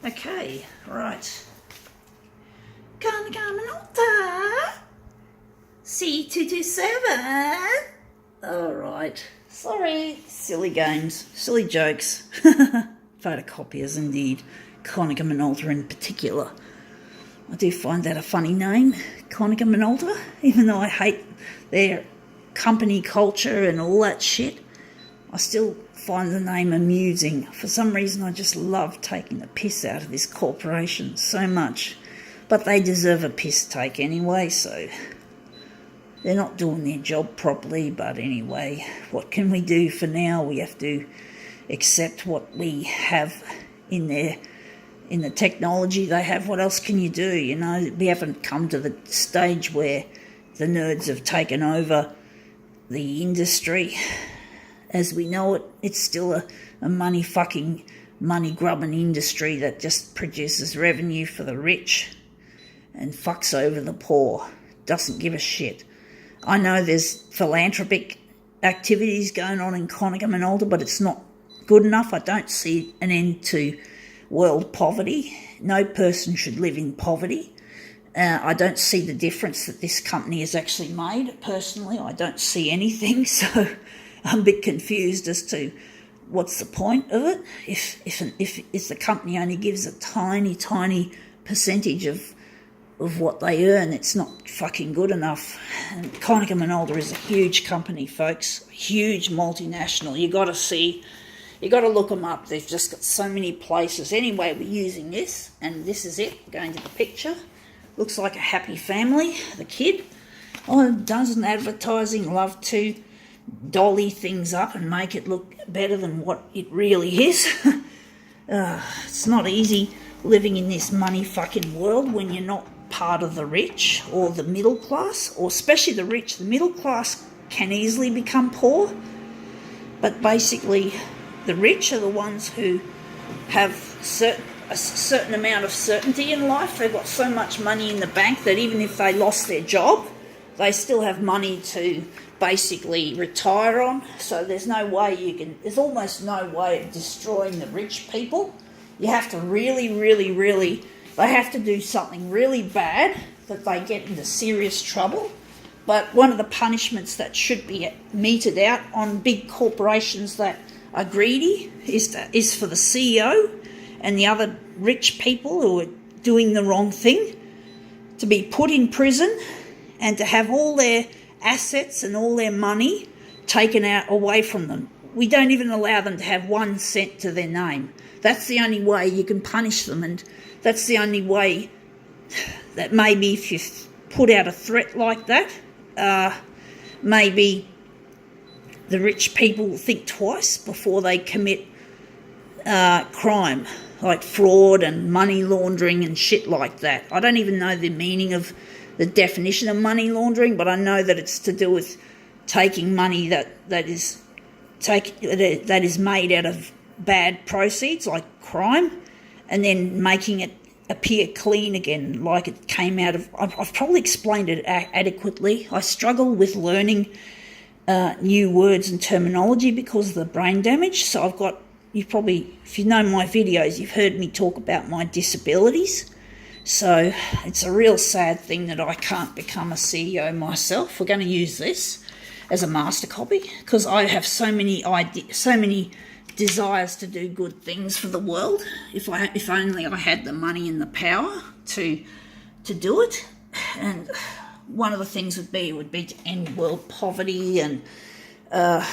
Okay, right. Minolta. C227. Alright. Sorry. Silly games. Silly jokes. Photocopiers indeed. Konica Minolta in particular. I do find that a funny name, Konica Minolta, even though I hate their company culture and all that shit. I still find the name amusing. For some reason, I just love taking the piss out of this corporation so much. But they deserve a piss take anyway, so they're not doing their job properly. But anyway, what can we do for now? We have to accept what we have in there. In the technology they have, what else can you do? You know, we haven't come to the stage where the nerds have taken over the industry as we know it. It's still a money-grubbing industry that just produces revenue for the rich and fucks over the poor. Doesn't give a shit. I know there's philanthropic activities going on in Konica Minolta, but it's not good enough. I don't see an end to world poverty. No person should live in poverty. I don't see the difference that this company has actually made. Personally, I don't see anything, so I'm a bit confused as to what's the point of it. If the company only gives a tiny percentage of what they earn, it's not fucking good enough. And Konica Minolta is a huge company, folks. Huge multinational. You got to look them up. They've just got so many places. Anyway, we're using this, and this is it. Going to the picture. Looks like a happy family. The kid. Oh, doesn't advertising love to dolly things up and make it look better than what it really is? It's not easy living in this money fucking world when you're not part of the rich or the middle class, or especially the rich. The middle class can easily become poor, but basically the rich are the ones who have a certain amount of certainty in life. They've got so much money in the bank that even if they lost their job, they still have money to basically retire on. So there's there's almost no way of destroying the rich people. You have to really, they have to do something really bad that they get into serious trouble. But one of the punishments that should be meted out on big corporations that are greedy is for the CEO and the other rich people who are doing the wrong thing to be put in prison and to have all their assets and all their money taken out away from them. We don't even allow them to have 1 cent to their name. That's the only way you can punish them, and that's the only way that maybe if you put out a threat like that, maybe the rich people will think twice before they commit crime, like fraud and money laundering and shit like that. I don't even know the meaning of the definition of money laundering, but I know that it's to do with taking money that is made out of bad proceeds, like crime, and then making it appear clean again, like it came out of... I've probably explained it adequately. I struggle with learning new words and terminology because of the brain damage. So if you know my videos, you've heard me talk about my disabilities. So it's a real sad thing that I can't become a CEO myself. We're going to use this as a master copy because I have so many desires to do good things for the world. If only I had the money and the power to do it. And one of the things would be to end world poverty and I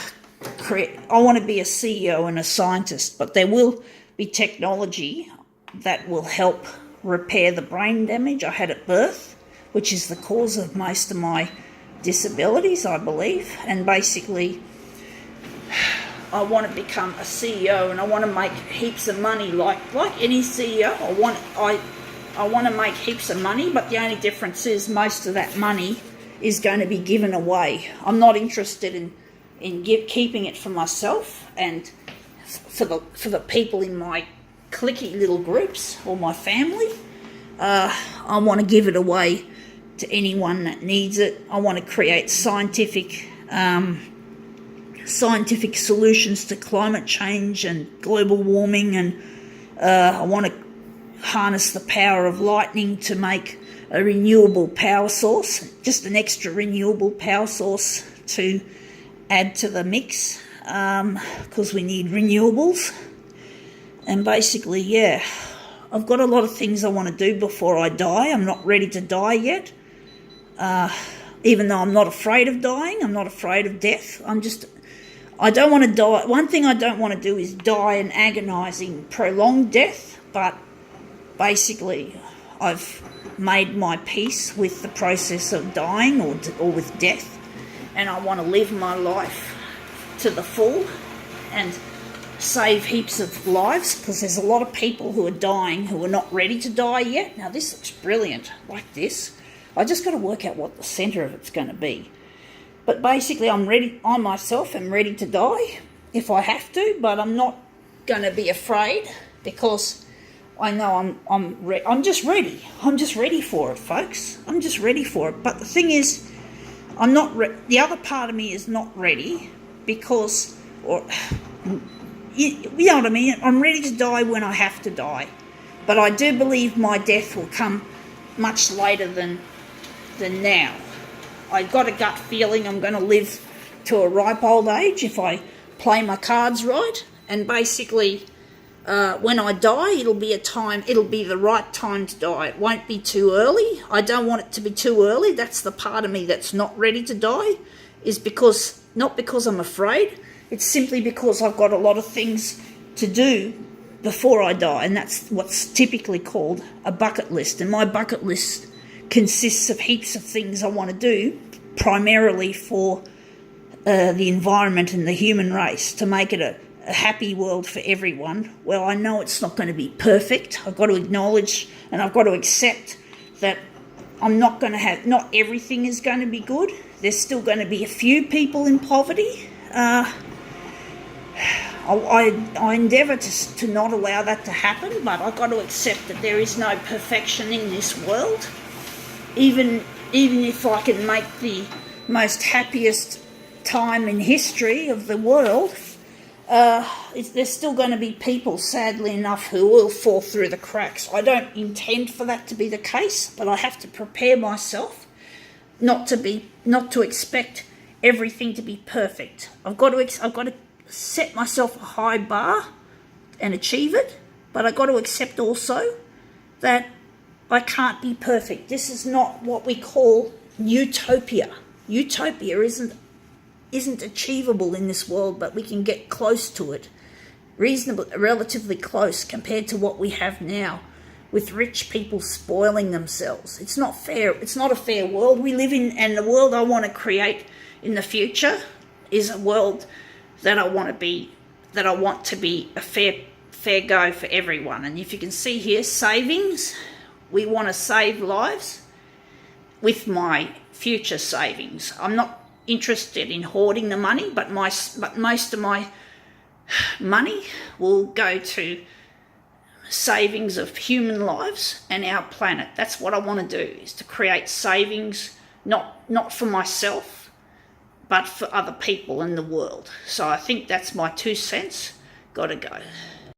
want to be a CEO and a scientist, but there will be technology that will help repair the brain damage I had at birth, which is the cause of most of my disabilities, I believe. And basically, I want to become a CEO and I want to make heaps of money like any CEO. I want to make heaps of money, but the only difference is most of that money is going to be given away. I'm not interested in keeping it for myself and for the people in my cliquey little groups or my family. I want to give it away to anyone that needs it. I want to create scientific solutions to climate change and global warming, and I want to harness the power of lightning to make a renewable power source, just an extra renewable power source to add to the mix, because we need renewables. And basically, yeah, I've got a lot of things I want to do before I die. I'm not ready to die yet. Even though I'm not afraid of dying, I'm not afraid of death. I don't want to die. One thing I don't want to do is die an agonising, prolonged death, but basically I've made my peace with the process of dying or with death, and I want to live my life to the full and save heaps of lives, because there's a lot of people who are dying who are not ready to die yet. Now this looks brilliant, like this. I just got to work out what the centre of it's going to be. But basically I myself am ready to die if I have to, but I'm not going to be afraid, because I know I'm just ready. I'm just ready for it, folks. I'm just ready for it. But the thing is, I'm not the other part of me is not ready, because, or you know what I mean? I'm ready to die when I have to die. But I do believe my death will come much later than now. I got a gut feeling I'm going to live to a ripe old age if I play my cards right. And basically, when I die, it'll be the right time to die. It won't be too early. I don't want it to be too early. That's the part of me that's not ready to die, not because I'm afraid. It's simply because I've got a lot of things to do before I die, and that's what's typically called a bucket list. And my bucket list consists of heaps of things I want to do, primarily for the environment and the human race, to make it a happy world for everyone. Well, I know it's not going to be perfect. I've got to acknowledge and I've got to accept that not everything is going to be good. There's still going to be a few people in poverty. I endeavour to not allow that to happen, but I've got to accept that there is no perfection in this world. Even if I can make the most happiest time in history of the world, there's still going to be people, sadly enough, who will fall through the cracks. I don't intend for that to be the case, but I have to prepare myself not to expect everything to be perfect. I've got to set myself a high bar and achieve it, but I've got to accept also that I can't be perfect. This is not what we call utopia. Utopia isn't achievable in this world, but we can get close to it, relatively close compared to what we have now, with rich people spoiling themselves. It's not fair. It's not a fair world we live in, and the world I want to create in the future is a world that I want to be a fair go for everyone. And if you can see here, savings. We want to save lives with my future savings. I'm not interested in hoarding the money, but most of my money will go to savings of human lives and our planet. That's what I want to do, is to create savings, not for myself, but for other people in the world. So I think that's my 2 cents. Gotta go.